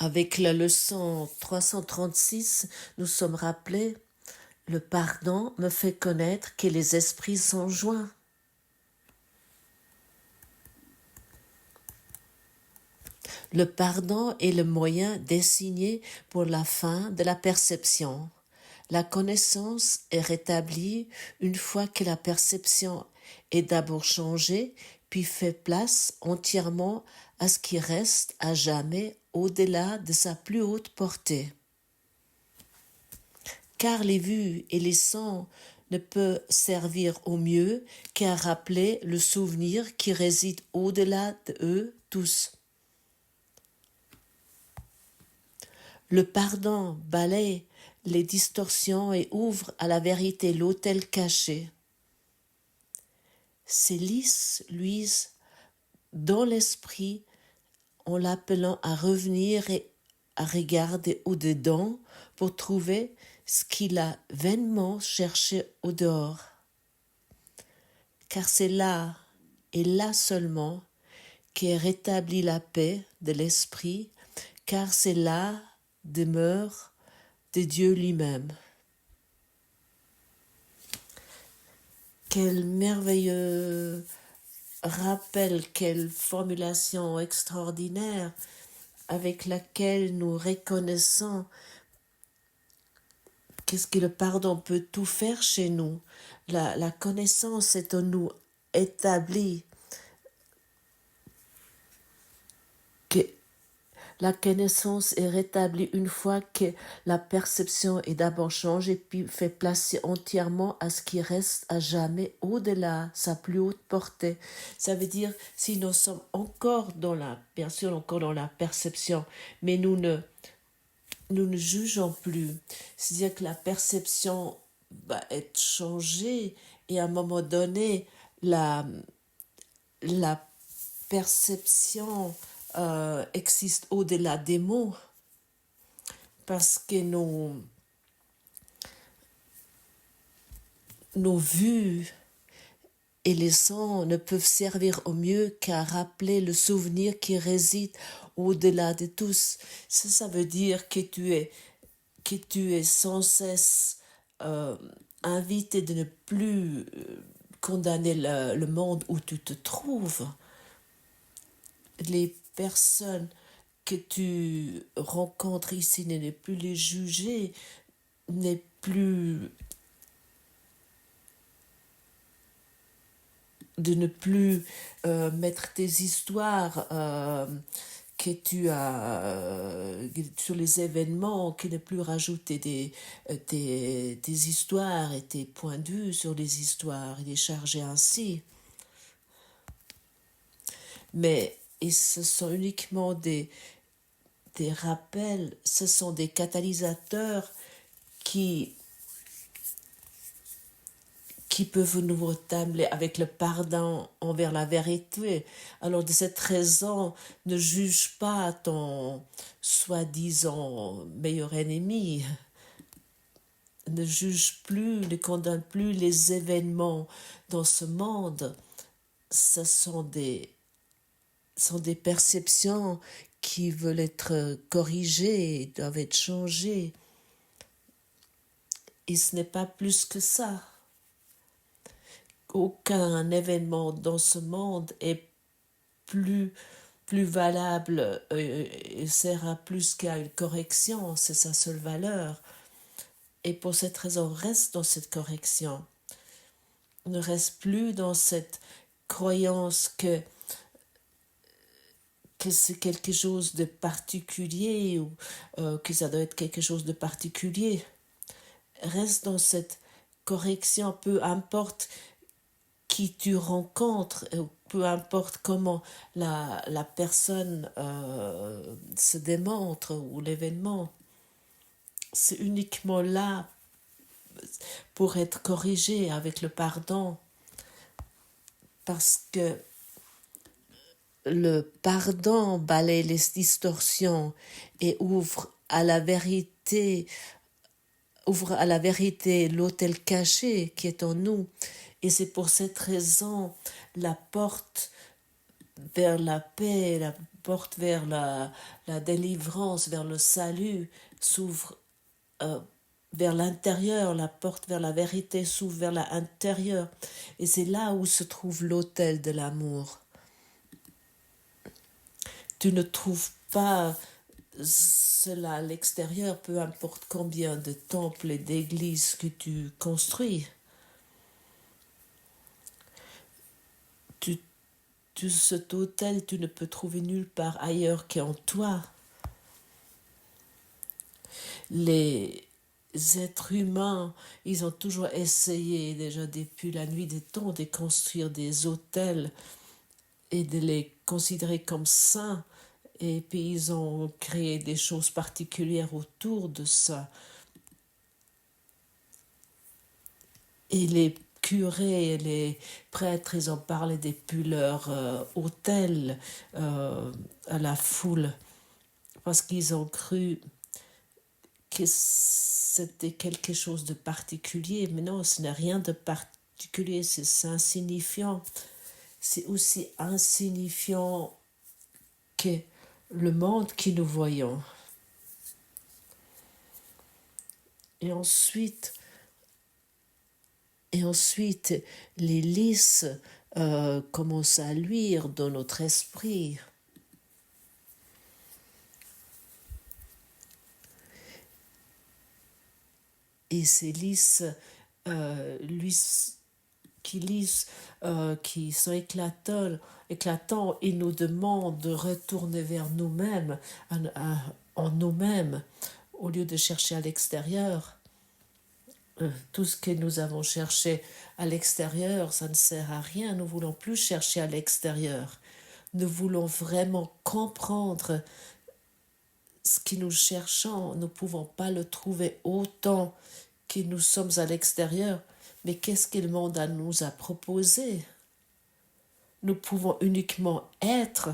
Avec la leçon 336, nous sommes rappelés, le pardon me fait connaître que les esprits sont joints. Le pardon est le moyen désigné pour la fin de la perception. La connaissance est rétablie une fois que la perception est d'abord changée, puis fait place entièrement à ce qui reste à jamais au-delà de sa plus haute portée. Car les vues et les sons ne peuvent servir au mieux qu'à rappeler le souvenir qui réside au-delà d'eux tous. Le pardon balaye les distorsions et ouvre à la vérité l'autel caché. C'est lisse, luise, dans l'esprit, en l'appelant à revenir et à regarder au-dedans pour trouver ce qu'il a vainement cherché au dehors. Car c'est là, et là seulement, qu'est rétablie la paix de l'esprit, car c'est là demeure de Dieu lui-même. Quel merveilleux rappel, quelle formulation extraordinaire avec laquelle nous reconnaissons qu'est-ce que le pardon peut tout faire chez nous. La connaissance est en nous établie. Que la connaissance est rétablie une fois que la perception est d'abord changée, puis fait placer entièrement à ce qui reste à jamais au-delà, sa plus haute portée. Ça veut dire, si nous sommes encore bien sûr encore dans la perception, mais nous ne jugeons plus. C'est-à-dire que la perception va être changée et à un moment donné, la perception existe au-delà des mots parce que nos vues et les sons ne peuvent servir au mieux qu'à rappeler le souvenir qui réside au-delà de tous. Ça veut dire que tu es sans cesse invité de ne plus condamner le monde où tu te trouves. Les personnes que tu rencontres ici, ne plus les juger, n'est plus de ne plus mettre tes histoires que tu as sur les événements, que ne plus rajouter tes histoires et tes points de vue sur les histoires et les charger ainsi. Et ce sont uniquement des rappels, ce sont des catalysateurs qui peuvent nous rétablir avec le pardon envers la vérité. Alors de cette raison, ne juge pas ton soi-disant meilleur ennemi. Ne juge plus, ne condamne plus les événements dans ce monde. Ce sont des perceptions qui veulent être corrigées, doivent être changées. Et ce n'est pas plus que ça. Aucun événement dans ce monde est plus valable et sert à plus qu'à une correction, c'est sa seule valeur. Et pour cette raison, reste dans cette correction. Ne reste plus dans cette croyance que c'est quelque chose de particulier ou que ça doit être quelque chose de particulier. Reste dans cette correction, peu importe qui tu rencontres, peu importe comment la personne se démontre ou l'événement, c'est uniquement là pour être corrigé avec le pardon, parce que le pardon balaye les distorsions et ouvre à la vérité l'autel caché qui est en nous. Et c'est pour cette raison la porte vers la paix, la porte vers la délivrance, vers le salut, s'ouvre vers l'intérieur, la porte vers la vérité s'ouvre vers l'intérieur. Et c'est là où se trouve l'autel de l'amour. Tu ne trouves pas cela à l'extérieur, peu importe combien de temples et d'églises que tu construis. Cet autel, tu ne peux trouver nulle part ailleurs qu'en toi. Les êtres humains, ils ont toujours essayé, déjà depuis la nuit des temps, de construire des autels et de les considérer comme saints. Et puis ils ont créé des choses particulières autour de ça. Et les curés et les prêtres, ils ont parlé depuis leur autel à la foule, parce qu'ils ont cru que c'était quelque chose de particulier. Mais non, ce n'est rien de particulier, c'est insignifiant. C'est aussi insignifiant que le monde que nous voyons. Et ensuite, les lys commencent à luire dans notre esprit. Et ces lys, qui sont éclatants, ils nous demandent de retourner vers nous-mêmes, en nous-mêmes, au lieu de chercher à l'extérieur. Tout ce que nous avons cherché à l'extérieur, ça ne sert à rien. Nous ne voulons plus chercher à l'extérieur. Nous voulons vraiment comprendre ce que nous cherchons. Nous ne pouvons pas le trouver autant que nous sommes à l'extérieur. Mais qu'est-ce que le monde nous a proposé? Nous pouvons uniquement être.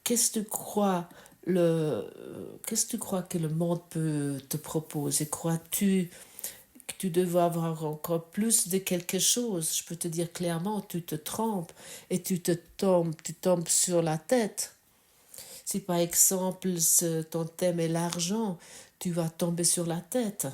Qu'est-ce que tu crois que le monde peut te proposer? Crois-tu que tu devrais avoir encore plus de quelque chose? Je peux te dire clairement, tu te trompes et tu tombes sur la tête. Si par exemple ton thème est l'argent, tu vas tomber sur la tête.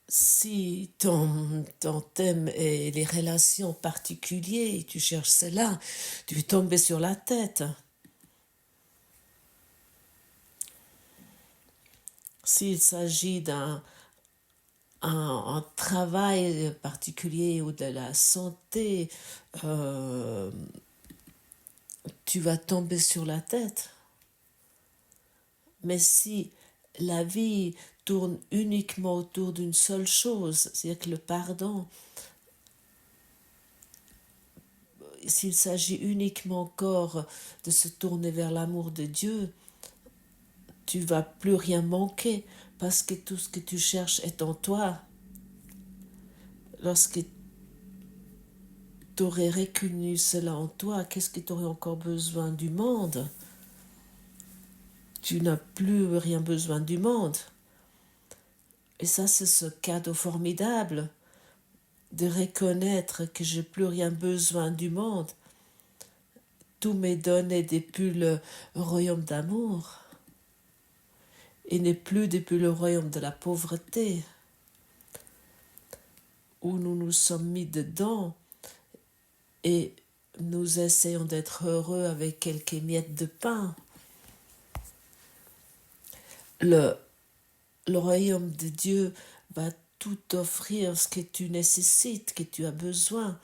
Si ton thème est les relations particulières, tu cherches cela, tu vas tomber sur la tête. S'il s'agit d'un travail particulier ou de la santé, tu vas tomber sur la tête. Mais si la vie tourne uniquement autour d'une seule chose, c'est-à-dire que le pardon, s'il s'agit uniquement encore de se tourner vers l'amour de Dieu, tu ne vas plus rien manquer parce que tout ce que tu cherches est en toi. Lorsque tu aurais reconnu cela en toi, qu'est-ce que tu aurais encore besoin du monde? Tu n'as plus rien besoin du monde. Et ça, c'est ce cadeau formidable de reconnaître que je n'ai plus rien besoin du monde. Tout m'est donné depuis le royaume d'amour et n'est plus depuis le royaume de la pauvreté où nous nous sommes mis dedans et nous essayons d'être heureux avec quelques miettes de pain. Le royaume de Dieu va tout offrir ce que tu nécessites, que tu as besoin.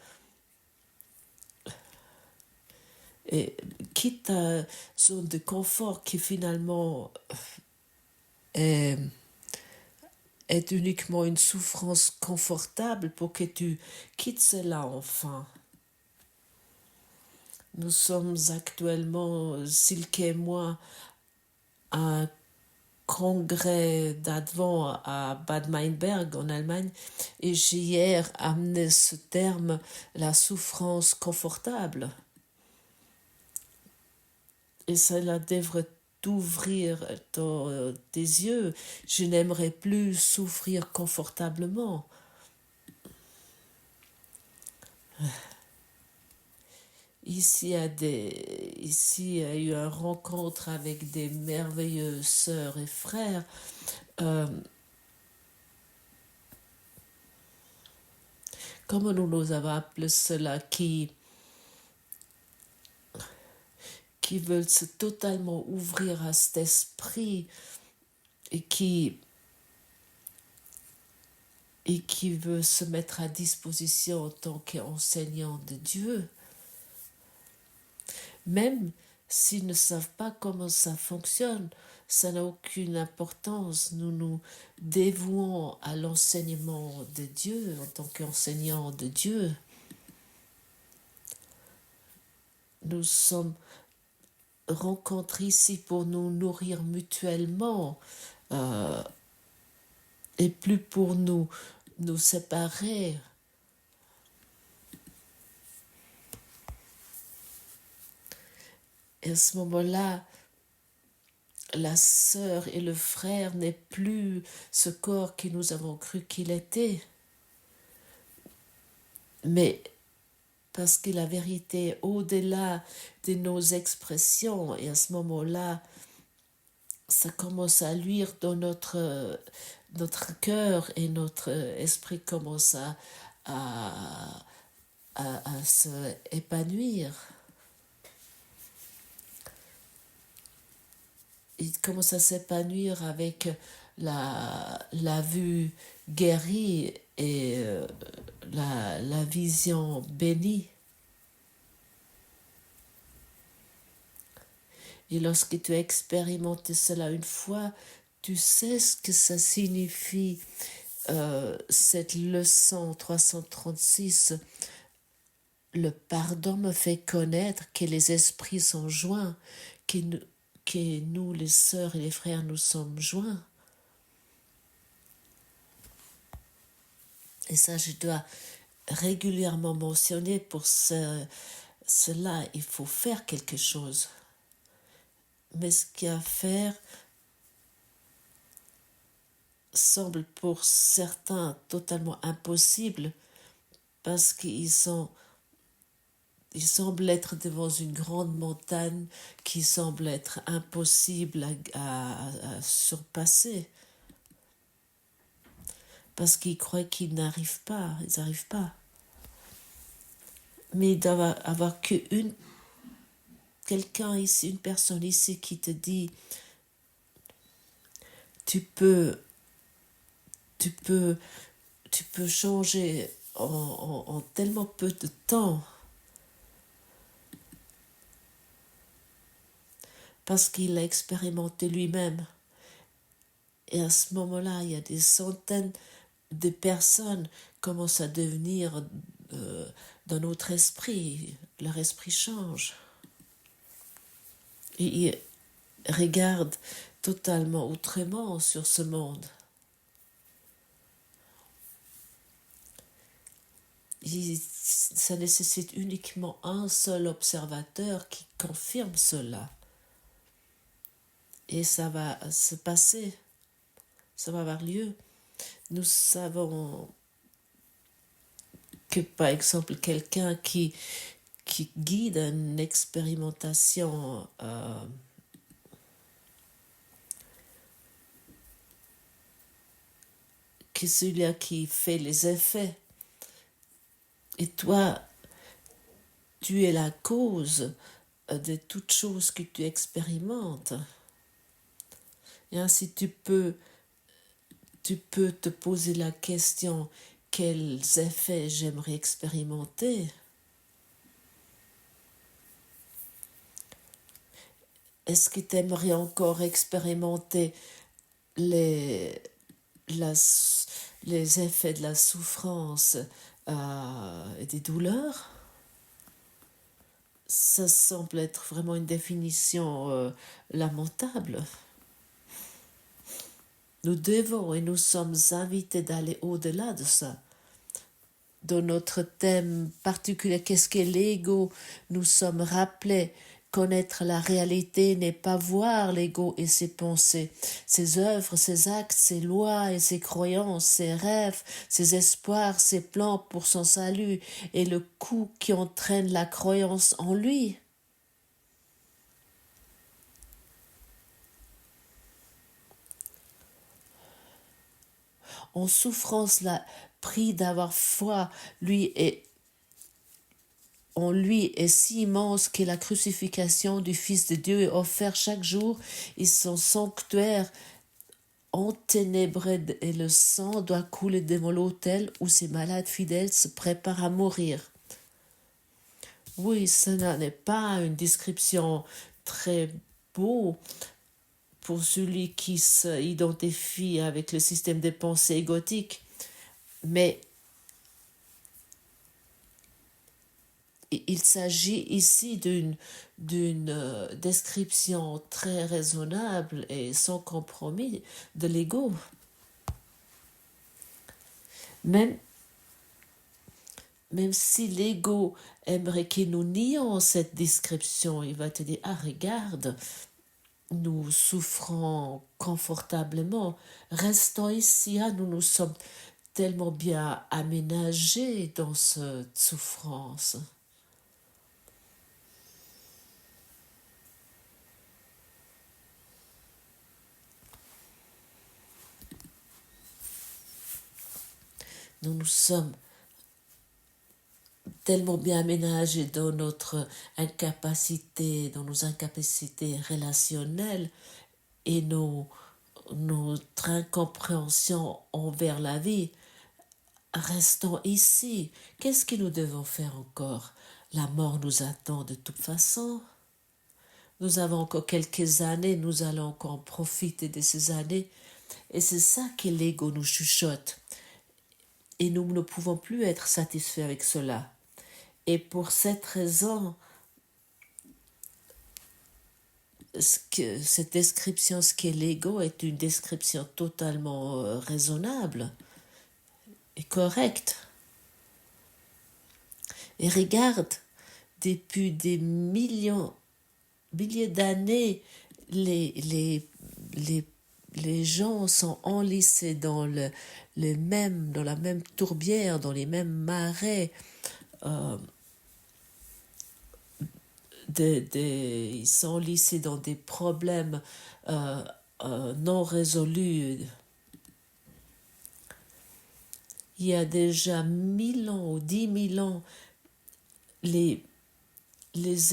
Et quitte à zone de confort qui finalement est uniquement une souffrance confortable pour que tu quittes cela enfin. Nous sommes actuellement, Silke et moi, à un congrès d'Advent à Bad Meinberg en Allemagne et j'ai hier amené ce terme, la souffrance confortable. Et cela devrait t'ouvrir tes yeux. Je n'aimerais plus souffrir confortablement. Ici, ici, il y a eu une rencontre avec des merveilleuses sœurs et frères. Comment nous avons appelé cela, qui veulent se totalement ouvrir à cet esprit et qui veut se mettre à disposition en tant qu'enseignant de Dieu, même s'ils ne savent pas comment ça fonctionne, ça n'a aucune importance. Nous nous dévouons à l'enseignement de Dieu en tant qu'enseignants de Dieu. Nous sommes rencontrés ici pour nous nourrir mutuellement et plus pour nous séparer. Et à ce moment-là, la sœur et le frère n'est plus ce corps que nous avons cru qu'il était. Mais parce que la vérité est au-delà de nos expressions, et à ce moment-là, ça commence à luire dans notre cœur et notre esprit commence à se épanouir. Il commence à s'épanouir avec la vue guérie et la vision bénie. Et lorsque tu as expérimenté cela une fois, tu sais ce que ça signifie, cette leçon 336. Le pardon me fait connaître que les esprits sont joints, que nous, les sœurs et les frères, nous sommes joints. Et ça, je dois régulièrement mentionner pour cela, il faut faire quelque chose. Mais ce qu'il y a à faire semble pour certains totalement impossible parce qu'ils semblent être devant une grande montagne qui semble être impossible à surpasser. Parce qu'ils croient qu'ils n'arrivent pas, ils n'arrivent pas. Mais il doit y avoir quelqu'un ici, une personne ici qui te dit tu peux changer en tellement peu de temps parce qu'il l'a expérimenté lui-même. Et à ce moment-là, il y a des centaines de personnes qui commencent à devenir dans notre esprit. Leur esprit change. Et ils regardent totalement autrement sur ce monde. Ça nécessite uniquement un seul observateur qui confirme cela. Et ça va se passer. Ça va avoir lieu. Nous savons que, par exemple, quelqu'un qui guide une expérimentation que celui-là qui fait les effets. Et toi, tu es la cause de toutes choses que tu expérimentes. Et ainsi tu peux te poser la question, quels effets j'aimerais expérimenter? Est-ce que tu aimerais encore expérimenter les effets de la souffrance et des douleurs? Ça semble être vraiment une définition lamentable. Nous devons et nous sommes invités d'aller au-delà de ça. Dans notre thème particulier, qu'est-ce qu'est l'ego? Nous sommes rappelés Connaître la réalité n'est pas voir l'ego et ses pensées, ses œuvres, ses actes, ses lois et ses croyances, ses rêves, ses espoirs, ses plans pour son salut et le coup qui entraîne la croyance en lui. En souffrance, la prix d'avoir foi en lui est si immense que la crucifixion du Fils de Dieu est offerte chaque jour et son sanctuaire enténébré et le sang doit couler devant l'autel où ces malades fidèles se préparent à mourir. Oui, ce n'est pas une description très beau pour celui qui s'identifie avec le système de pensée égotique, mais il s'agit ici d'une description très raisonnable et sans compromis de l'ego. Même si l'ego aimerait que nous nions cette description, il va te dire, ah regarde, nous souffrons confortablement, restons ici, nous nous sommes tellement bien aménagés dans cette souffrance. Nous nous sommes tellement bien aménagés dans notre incapacité, dans nos incapacités relationnelles et notre incompréhension envers la vie. Restons ici. Qu'est-ce que nous devons faire encore? La mort nous attend de toute façon. Nous avons encore quelques années, nous allons encore profiter de ces années. Et c'est ça que l'ego nous chuchote. Et nous ne pouvons plus être satisfaits avec cela. Et pour cette raison, cette description, ce qu'est l'ego, est une description totalement raisonnable et correcte. Et regarde, depuis des milliers d'années, les gens sont enlacés dans dans la même tourbière, dans les mêmes marais. Ils sont enlacés dans des problèmes non résolus. Il y a déjà 1000 ans ou 10 000 ans, les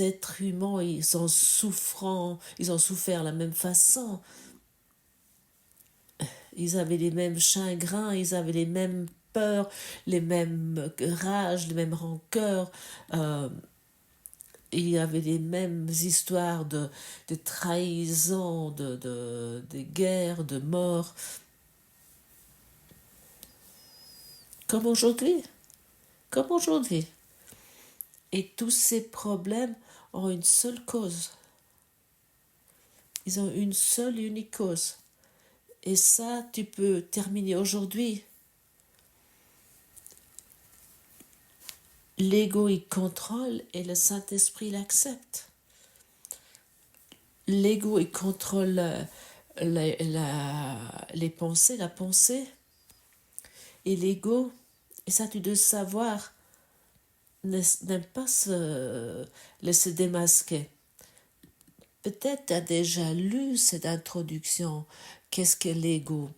êtres humains, ils ont souffert de la même façon. Ils avaient les mêmes chagrins, ils avaient les mêmes peurs, les mêmes rages, les mêmes rancœurs. Il y avait les mêmes histoires de trahison, de guerre, de mort. Comme aujourd'hui. Comme aujourd'hui. Et tous ces problèmes ont une seule cause. Ils ont une seule et unique cause. Et ça, tu peux terminer aujourd'hui. L'ego, il contrôle et le Saint-Esprit l'accepte. L'ego, il contrôle les pensées, la pensée. Et l'ego, et ça tu dois savoir, n'aime pas se laisser démasquer. Peut-être tu as déjà lu cette introduction. Qu'est-ce que l'ego?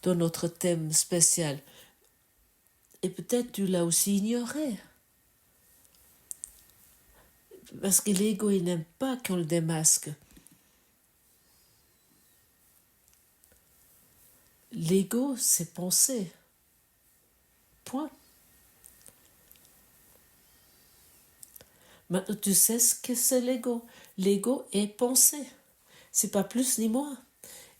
Dans notre thème spécial. Et peut-être tu l'as aussi ignoré. Parce que l'ego, il n'aime pas qu'on le démasque. L'ego, c'est penser. Point. Maintenant, tu sais ce que c'est l'ego. L'ego est pensée. C'est pas plus ni moins.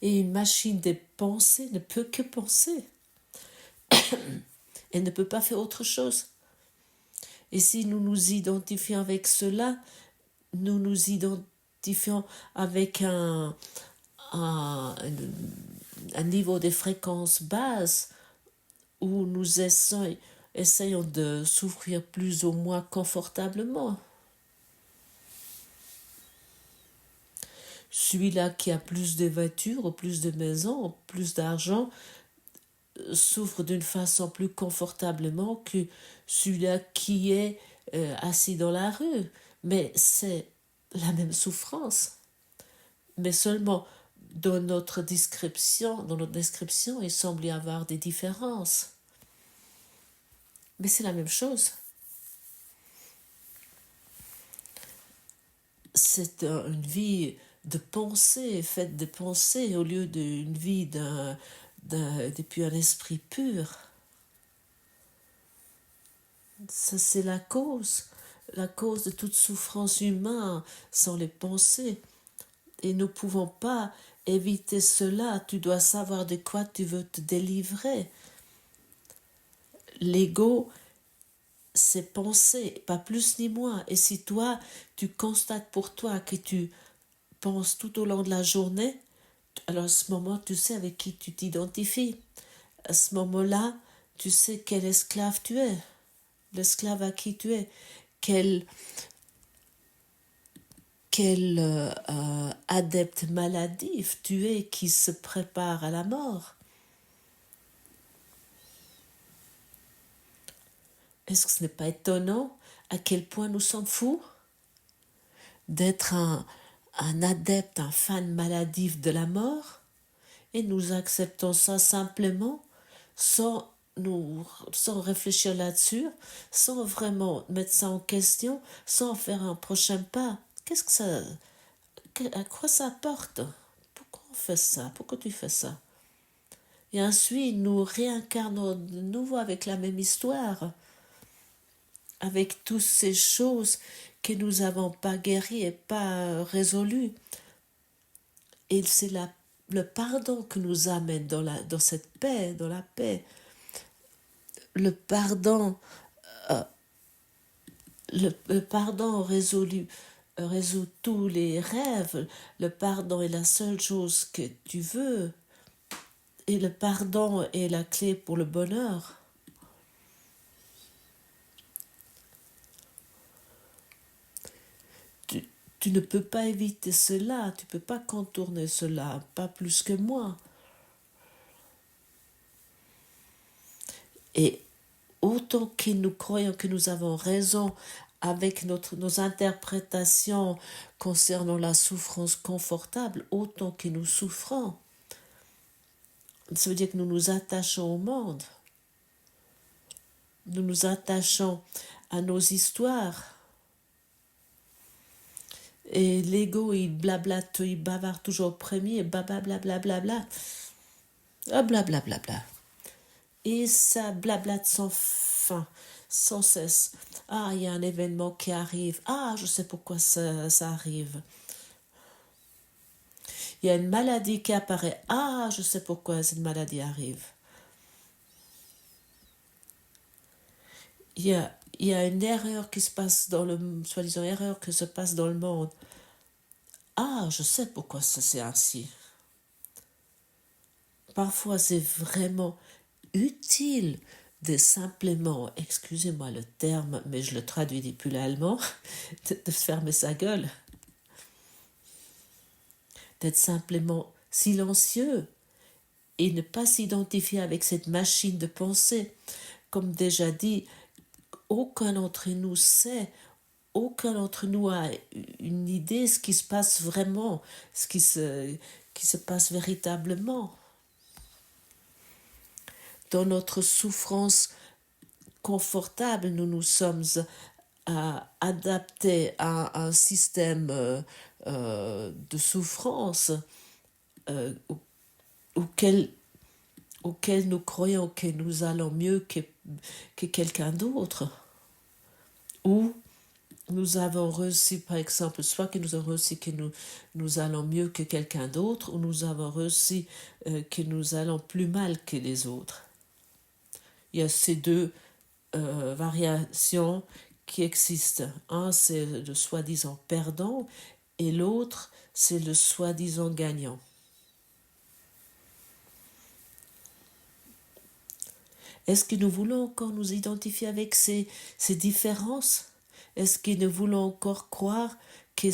Et une machine de pensée ne peut que penser. Elle ne peut pas faire autre chose. Et si nous nous identifions avec cela, nous nous identifions avec un niveau de fréquence basse où nous essayons de souffrir plus ou moins confortablement. celui-là qui a plus de voitures, ou plus de maisons, ou plus d'argent, souffre d'une façon plus confortablement que celui-là qui est assis dans la rue. Mais c'est la même souffrance. Mais seulement dans notre description, il semble y avoir des différences. Mais c'est la même chose. C'est une vie de pensée, faite de pensée, au lieu d'une vie depuis un esprit pur. Ça, c'est la cause de toute souffrance humaine sont les pensées. Et nous ne pouvons pas éviter cela. Tu dois savoir de quoi tu veux te délivrer. L'ego, c'est penser, pas plus ni moins. Et si toi, tu constates pour toi que tu penses tout au long de la journée, alors à ce moment, tu sais avec qui tu t'identifies. À ce moment-là, tu sais quel esclave tu es, l'esclave à qui tu es, quel adepte maladif tu es qui se prépare à la mort. Est-ce que ce n'est pas étonnant à quel point nous sommes fous d'être un adepte, un fan maladif de la mort, et nous acceptons ça simplement sans réfléchir là-dessus, sans vraiment mettre ça en question, sans faire un prochain pas. À quoi ça apporte? Pourquoi on fait ça? Pourquoi tu fais ça? Et ensuite, nous réincarnons de nouveau avec la même histoire, avec toutes ces choses que nous n'avons pas guéries et pas résolues. Et c'est le pardon qui nous amène dans cette paix, dans la paix. Le pardon, le pardon résout tous les rêves. Le pardon est la seule chose que tu veux. Et le pardon est la clé pour le bonheur. Tu ne peux pas éviter cela, tu ne peux pas contourner cela, pas plus que moi. Et autant que nous croyons que nous avons raison avec nos interprétations concernant la souffrance confortable, autant que nous souffrons. Ça veut dire que nous nous attachons au monde. Nous nous attachons à nos histoires. Et l'ego, il blablate, il bavarde toujours au premier, blablabla. Blablabla. Et ça blablate sans fin, sans cesse. Ah, il y a un événement qui arrive. Ah, je sais pourquoi ça arrive. Il y a une maladie qui apparaît. Ah, je sais pourquoi cette maladie arrive. Il y a une erreur qui se passe soi-disant erreur qui se passe dans le monde. Ah, je sais pourquoi c'est ainsi. Parfois, c'est vraiment utile de simplement, excusez-moi le terme, mais je le traduis depuis l'allemand, de fermer sa gueule, d'être simplement silencieux et ne pas s'identifier avec cette machine de pensée. Comme déjà dit, aucun d'entre nous sait, aucun d'entre nous a une idée de ce qui se passe vraiment, ce qui se passe véritablement. Dans notre souffrance confortable, nous nous sommes adaptés à un système de souffrance auquel nous croyons que nous allons mieux que quelqu'un d'autre. Ou nous avons réussi, par exemple, soit que nous avons réussi que nous allons mieux que quelqu'un d'autre, ou nous avons réussi que nous allons plus mal que les autres. Il y a ces deux variations qui existent. Un, c'est le soi-disant perdant, et l'autre, c'est le soi-disant gagnant. Est-ce que nous voulons encore nous identifier avec ces différences? Est-ce que nous voulons encore croire qu'il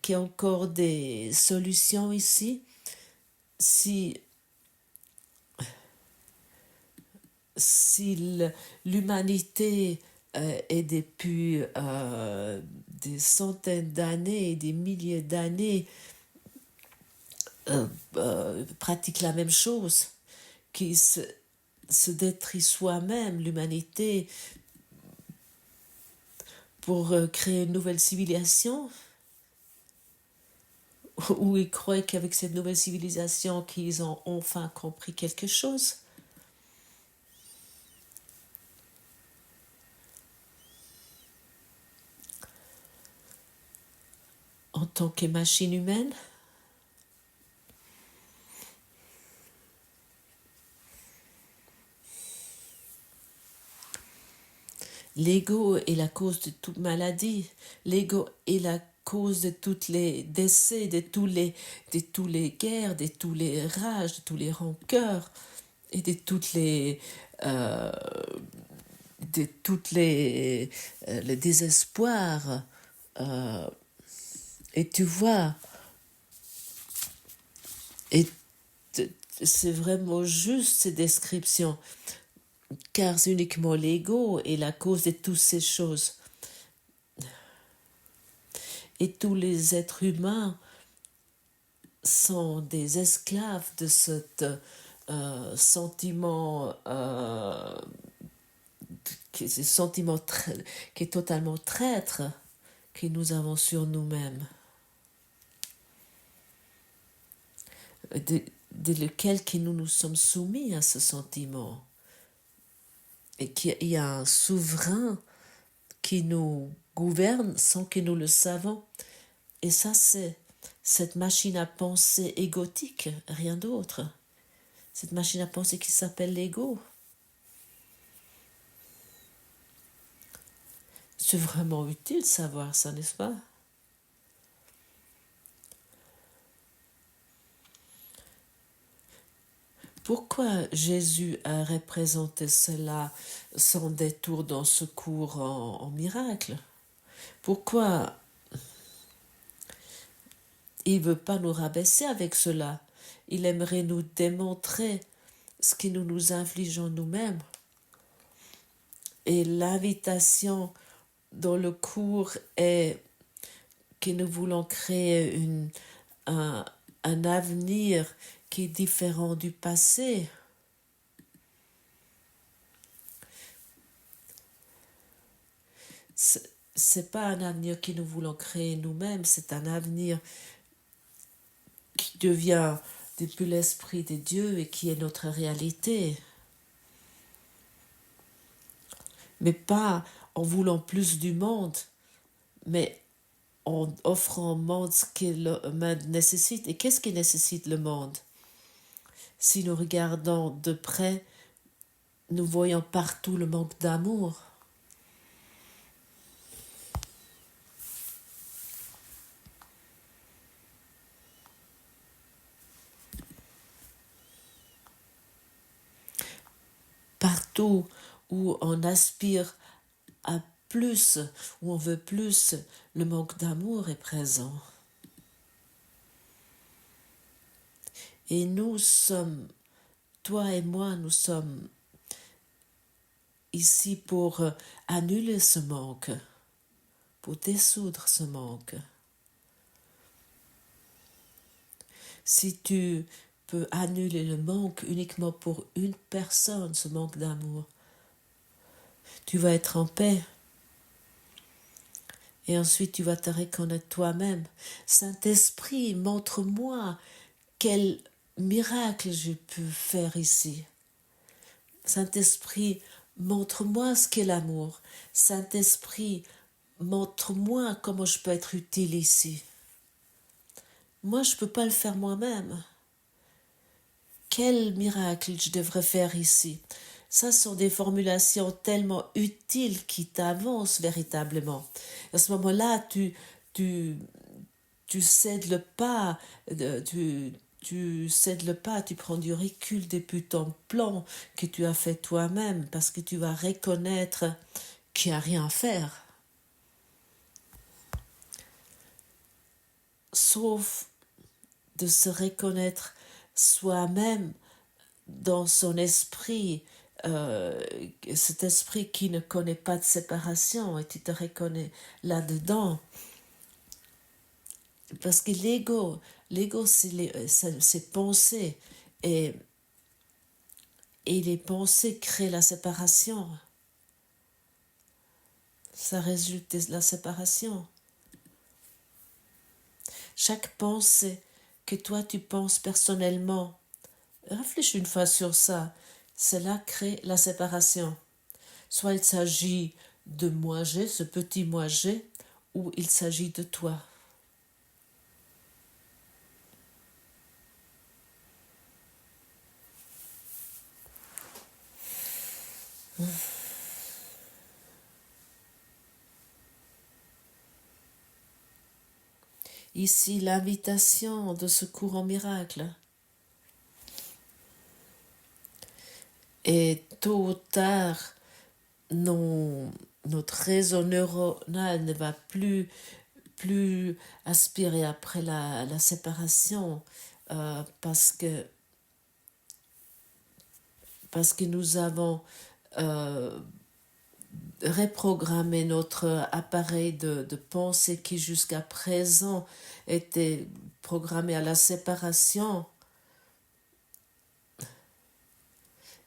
y a encore des solutions ici. Si l'humanité est depuis des centaines d'années et des milliers d'années pratique la même chose, qui se détruit soi-même, l'humanité, pour créer une nouvelle civilisation, où ils croient qu'avec cette nouvelle civilisation qu'ils ont enfin compris quelque chose. En tant que machine humaine, l'ego est la cause de toute maladie. L'ego est la cause de tous les décès, de tous les guerres, de tous les rages, de tous les rancœurs et de toutes les le désespoir. Et tu vois, et c'est vraiment juste ces descriptions, car c'est uniquement l'ego est la cause de toutes ces choses. Et tous les êtres humains sont des esclaves de ce sentiment, qui est totalement traître que nous avons sur nous-mêmes, de lequel que nous nous sommes soumis à ce sentiment, et qu'il y a un souverain qui nous gouverne sans que nous le savons. Et ça, c'est cette machine à penser égotique, rien d'autre. Cette machine à penser qui s'appelle l'ego. C'est vraiment utile de savoir ça, n'est-ce pas? Pourquoi Jésus a représenté cela sans détour dans ce cours en miracle? Pourquoi il ne veut pas nous rabaisser avec cela? Il aimerait nous démontrer ce que nous nous infligeons nous-mêmes. Et l'invitation dans le cours est que nous voulons créer un avenir qui est différent du passé. C'est pas un avenir que nous voulons créer nous-mêmes, c'est un avenir qui devient depuis l'Esprit de Dieu et qui est notre réalité. Mais pas en voulant plus du monde, mais en offrant au monde ce que le monde nécessite. Et qu'est-ce qui nécessite le monde? Si nous regardons de près, nous voyons partout le manque d'amour. Partout où on aspire à plus, où on veut plus, le manque d'amour est présent. Et nous sommes, toi et moi, nous sommes ici pour annuler ce manque, pour dissoudre ce manque. Si tu peux annuler le manque uniquement pour une personne, ce manque d'amour, tu vas être en paix. Et ensuite, tu vas te reconnaître toi-même. Saint-Esprit, montre-moi quel miracle je peux faire ici. Saint-Esprit, montre-moi ce qu'est l'amour. Saint-Esprit, montre-moi comment je peux être utile ici. Moi, je ne peux pas le faire moi-même. Quel miracle je devrais faire ici? Ça sont des formulations tellement utiles qui t'avancent véritablement. À ce moment-là, tu cèdes le pas, tu cèdes le pas, tu prends du recul depuis ton plan que tu as fait toi-même, parce que tu vas reconnaître qu'il n'y a rien à faire. sauf de se reconnaître soi-même dans son esprit, cet esprit qui ne connaît pas de séparation, et tu te reconnais là-dedans. Parce que l'ego, c'est pensées, et les pensées créent la séparation. Ça résulte de la séparation. Chaque pensée que toi tu penses personnellement, réfléchis une fois sur ça, cela crée la séparation. Soit il s'agit de moi-je, ce petit moi-je, ou il s'agit de toi. Ici, l'invitation de ce courant miracle. Et tôt ou tard, notre réseau neuronal ne va plus aspirer après la séparation parce que nous avons reprogrammé notre appareil de pensée qui jusqu'à présent était programmé à la séparation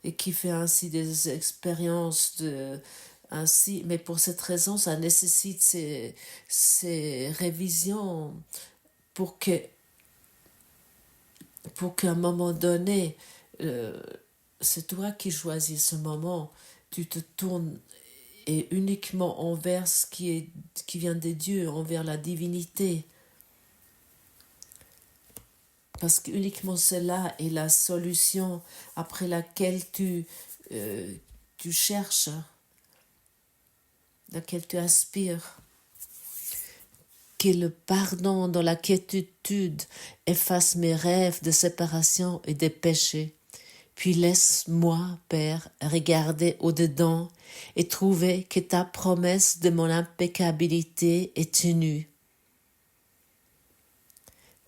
et qui fait ainsi des expériences ainsi, mais pour cette raison, ça nécessite ces révisions pour qu'à un moment donné, c'est toi qui choisis ce moment, tu te tournes et uniquement envers ce qui vient des dieux, envers la divinité. Parce qu'uniquement cela est la solution après laquelle tu cherches, laquelle tu aspires. Que le pardon dans la quiétude efface mes rêves de séparation et de péché. Puis laisse-moi, Père, regarder au-dedans et trouver que ta promesse de mon impeccabilité est tenue.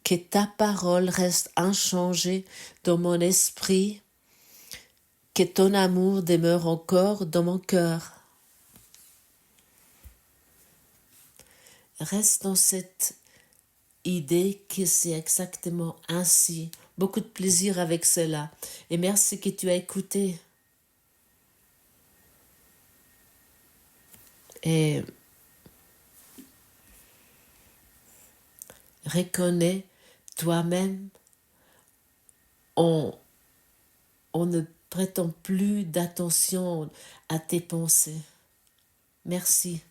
Que ta parole reste inchangée dans mon esprit, que ton amour demeure encore dans mon cœur. Reste dans cette idée que c'est exactement ainsi. Beaucoup de plaisir avec cela. Et merci que tu as écouté. Et reconnais toi-même, on ne prêtant plus d'attention à tes pensées. Merci.